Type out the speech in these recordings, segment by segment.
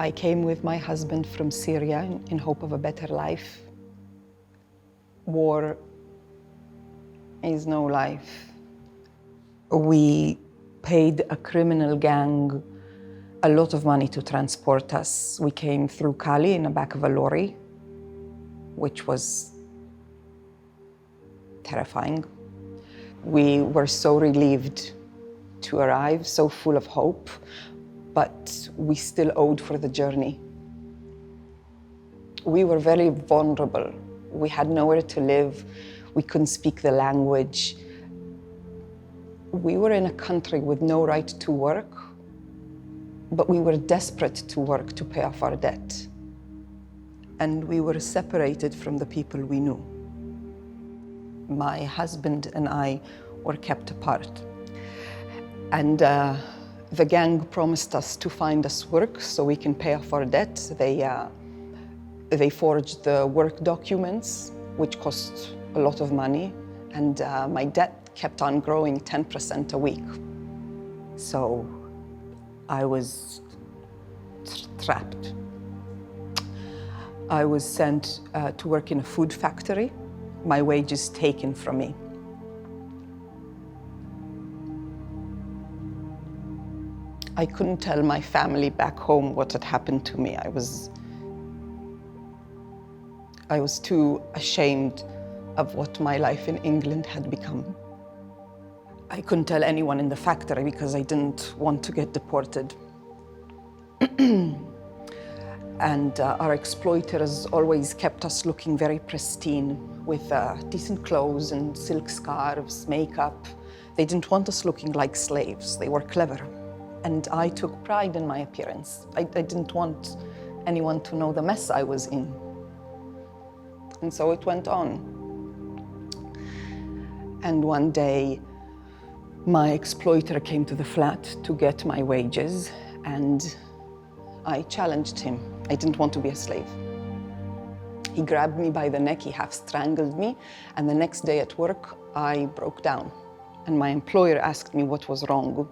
I came with my husband from Syria in hope of a better life. War is no life. We paid a criminal gang a lot of money to transport us. We came through Cali in the back of a lorry, which was terrifying. We were so relieved to arrive, so full of hope, but we still owed for the journey. We were very vulnerable. We had nowhere to live. We couldn't speak the language. We were in a country with no right to work, but we were desperate to work to pay off our debt. And we were separated from the people we knew. My husband and I were kept apart. And the gang promised us to find us work so we can pay off our debt. They forged the work documents, which cost a lot of money. And my debt kept on growing 10% a week. So I was trapped. I was sent to work in a food factory, my wages taken from me. I couldn't tell my family back home what had happened to me. I was too ashamed of what my life in England had become. I couldn't tell anyone in the factory because I didn't want to get deported. And our exploiters always kept us looking very pristine with decent clothes and silk scarves, makeup. They didn't want us looking like slaves. They were clever. And I took pride in my appearance. I didn't want anyone to know the mess I was in. And so it went on. And one day, my exploiter came to the flat to get my wages, and I challenged him. I didn't want to be a slave. He grabbed me by the neck, he half strangled me, and the next day at work, I broke down. And my employer asked me what was wrong.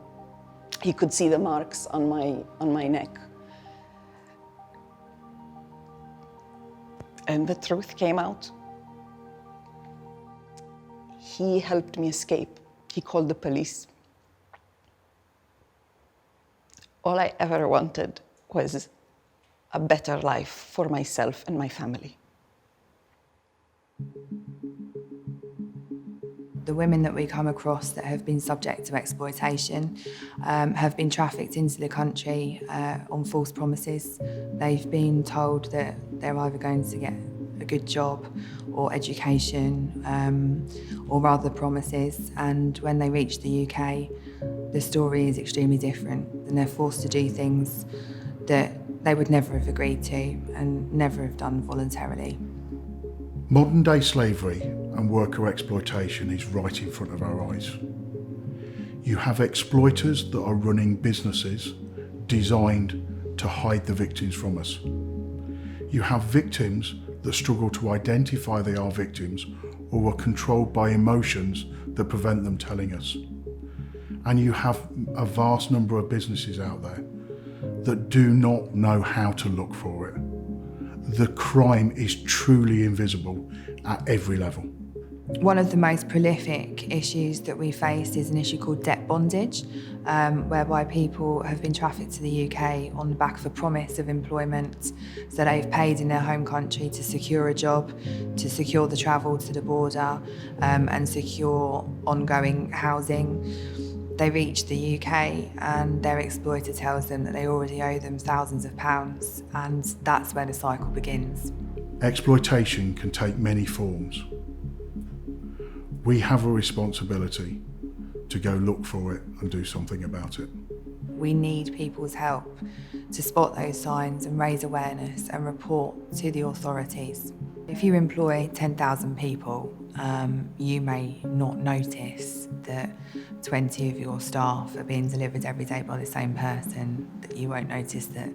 He could see the marks on my neck. And the truth came out. He helped me escape. He called the police. All I ever wanted was a better life for myself and my family. The women that we come across that have been subject to exploitation have been trafficked into the country on false promises. They've been told that they're either going to get a good job or education or other promises, and when they reach the UK, the story is extremely different, and they're forced to do things that they would never have agreed to and never have done voluntarily. Modern day slavery and worker exploitation is right in front of our eyes. You have exploiters that are running businesses designed to hide the victims from us. You have victims that struggle to identify they are victims or are controlled by emotions that prevent them telling us. And you have a vast number of businesses out there that do not know how to look for it. The crime is truly invisible at every level. One of the most prolific issues that we face is an issue called debt bondage, whereby people have been trafficked to the UK on the back of a promise of employment. So they've paid in their home country to secure a job, to secure the travel to the border, and secure ongoing housing. They reach the UK and their exploiter tells them that they already owe them thousands of pounds, and that's where the cycle begins. Exploitation can take many forms. We have a responsibility to go look for it and do something about it. We need people's help to spot those signs and raise awareness and report to the authorities. If you employ 10,000 people, you may not notice that 20 of your staff are being delivered every day by the same person, that you won't notice that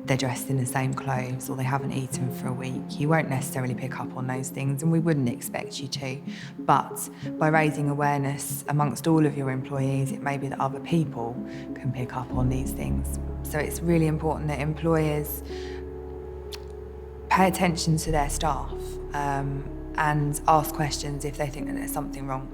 they're dressed in the same clothes or they haven't eaten for a week. You won't necessarily pick up on those things, and we wouldn't expect you to. But by raising awareness amongst all of your employees, it may be that other people can pick up on these things. So it's really important that employers pay attention to their staff and ask questions if they think that there's something wrong.